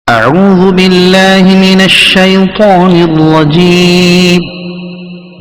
أعوذ بالله من الشيطان الرجيم.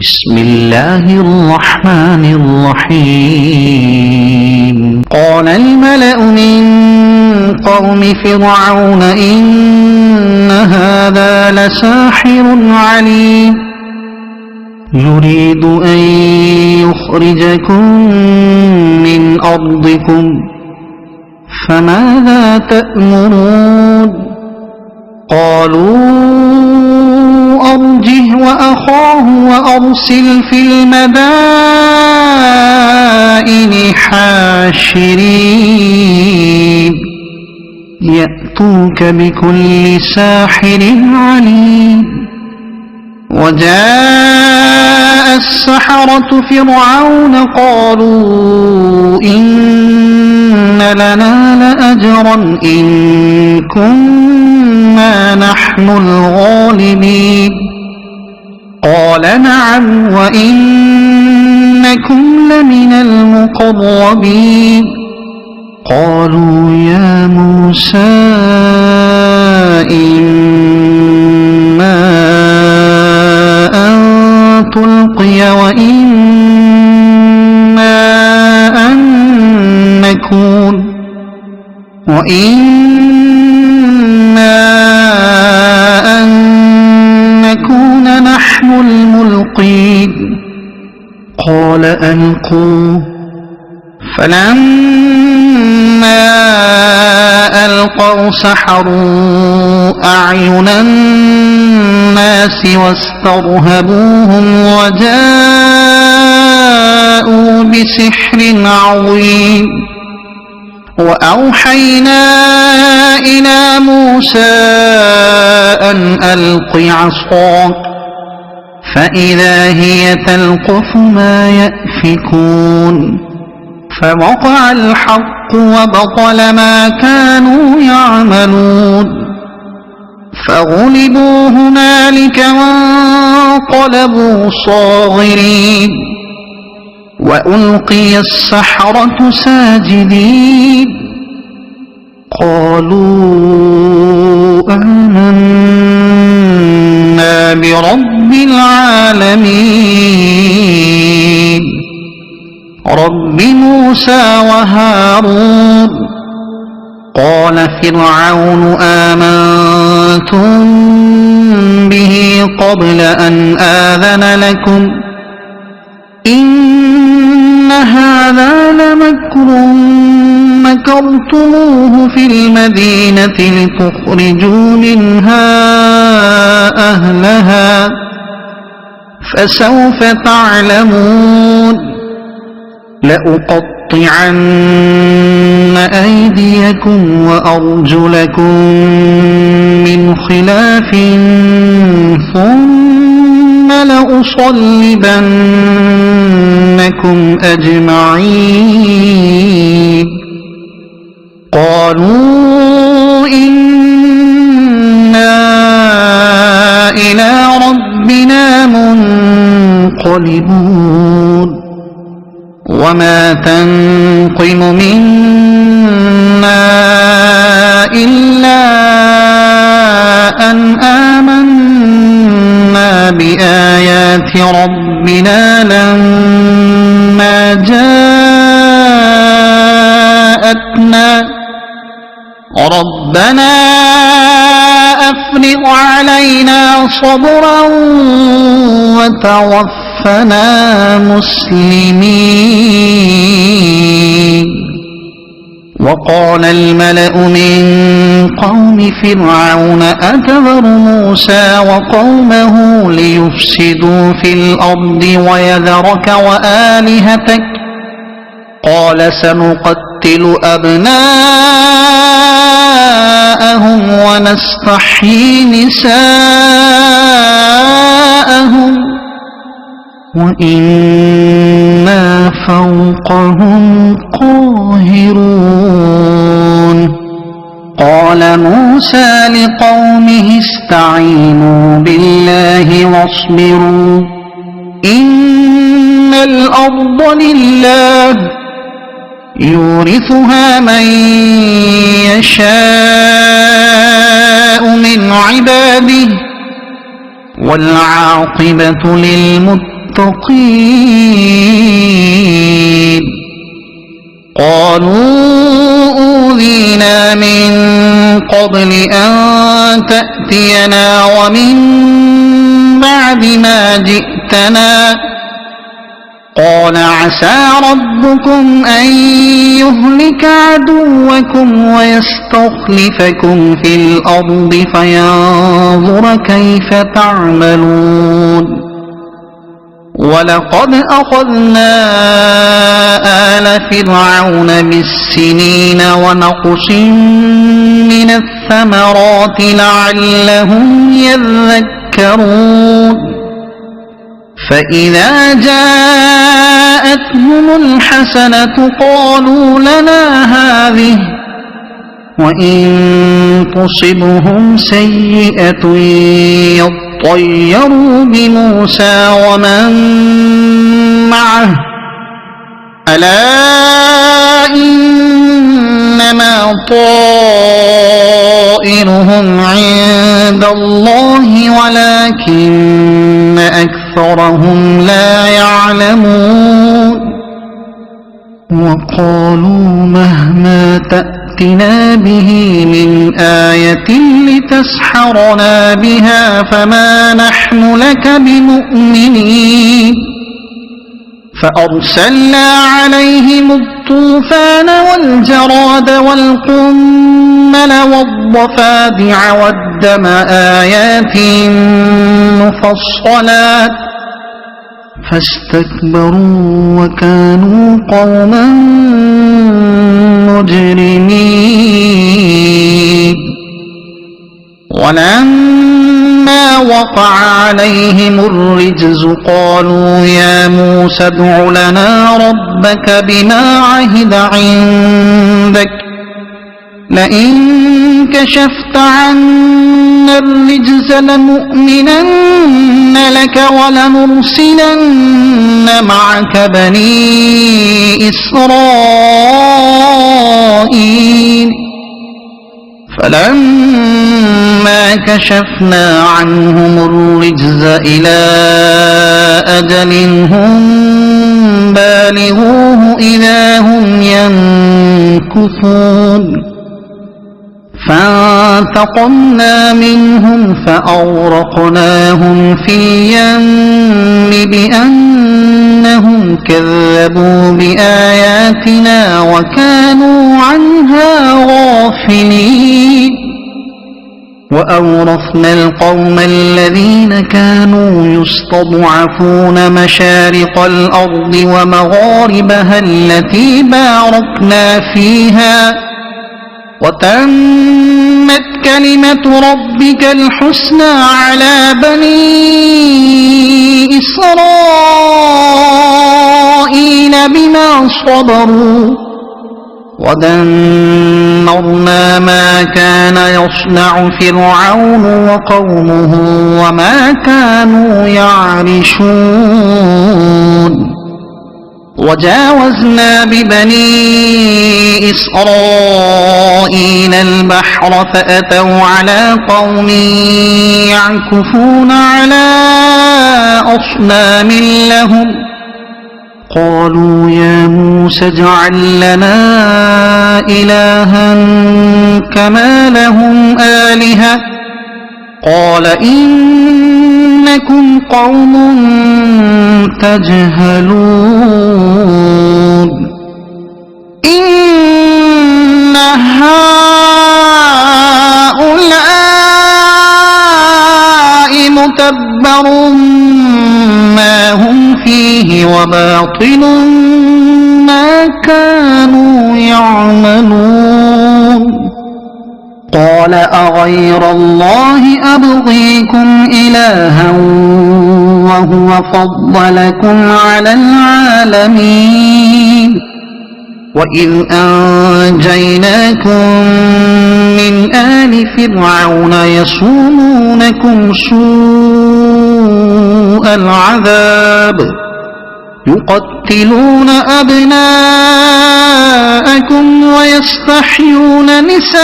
بسم الله الرحمن الرحيم. قال الملأ من قوم فرعون إن هذا لساحر عليم يريد أن يخرجكم من أرضكم فماذا تأمرون؟ قالوا أرجه وأخاه وأرسل في المدائن حاشرين يأتوك بكل ساحر عليم. وجاء السحرة فرعون قالوا إن لنا لأجرا إن كنا نحن الغالبين. قال نعم وإنكم لمن المقربين. قالوا يا موسى إما أن تلقي وإما أن نكون نحن الملقين. قال ألقوا. فلما ألقوا سحروا أعين الناس واسترهبوهم وجاءوا بسحر عظيم. وأوحينا إلى موسى أن ألق عصاك فإذا هي تلقف ما يأفكون. فوقع الحق وبطل ما كانوا يعملون. فغلبوا هنالك وانقلبوا صاغرين. وألقي السحرة ساجدين قالوا آمنا برب العالمين رب موسى وهارون. قال فرعون آمنتم به قبل أن آذن لكم إن هذا لمكر مكرتموه في المدينة لتخرجوا منها أهلها فسوف تعلمون. لأقطعن أيديكم وأرجلكم من خلاف ثم لأصلبنكم أجمعين. قالوا إنا إلى ربنا منقلبون. وما تنقم منا إلا أن آمنا بآيات ربنا لما جاءتنا ربنا أفرغ علينا صبرا وتوفنا مسلمين. وقال الملأ من قوم فرعون أتذر موسى وقومه ليفسدوا في الأرض ويذرك وآلهتك قال سنقتل أبناءهم ونستحيي نساءهم وإنا فوقهم قاهرون. قال موسى لقومه استعينوا بالله واصبروا إن الأرض لله يورثها من يشاء عباده والعاقبة للمتقين. قالوا أوذينا من قبل أن تأتينا ومن بعد ما جئتنا. قال عسى ربكم أن يهلك عدوكم ويستخلفكم في الأرض فينظر كيف تعملون. ولقد أخذنا آل فرعون بالسنين ونقص من الثمرات لعلهم يذكرون. فإذا جاءتهم الحسنة قالوا لنا هذه وإن تصبهم سيئة يطيروا بموسى ومن معه ألا إنما طائرهم عند الله ولكن أكثرهم لا يعلمون. وقالوا مهما تأتنا به من آية لتسحرنا بها فما نحن لك بمؤمنين. فأرسلنا عليهم الطوفان والجراد والقمل والضفادع والدم آيات مفصلات فاستكبروا وكانوا قوما مجرمين. ولما وقع عليهم الرجز قالوا يا موسى ادع لنا ربك بما عهد عندك لئن كشفت عنا الرجز لنؤمنن لك ولنرسلن معك بني إسرائيل. فلما كشفنا عنهم الرجز إلى أجل هم بالغوه إذا هم ينكثون. فانتقمنا منهم فأغرقناهم في اليم بأنهم كذبوا بآياتنا وكانوا عنها غافلين. وأورثنا القوم الذين كانوا يستضعفون مشارق الأرض ومغاربها التي باركنا فيها وتمت كلمة ربك الحسنى على بني إسرائيل بما صبروا ودمرنا ما كان يصنع فرعون وقومه وما كانوا يعرشون. وجاوزنا ببني إسرائيل البحر فأتوا على قوم يعكفون على أصنام لهم قالوا يا موسى اجعل لنا إلها كما لهم آلهة قال إنكم قوم تجهلون. إن هؤلاء متبر ما هم فيه وباطل ما كانوا يعملون. قال أغير الله أبغيكم إلها وهو فضلكم على العالمين وإذ أنجيناكم من آل فرعون يصومونكم سوء العذاب يقتلون أبناءكم ويستحيون نساءكم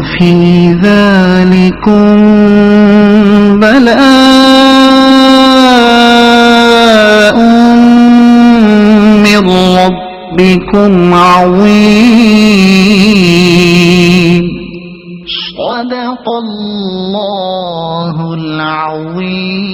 وفي ذلكم بلاء من ربكم عظيم. صدق الله العظيم.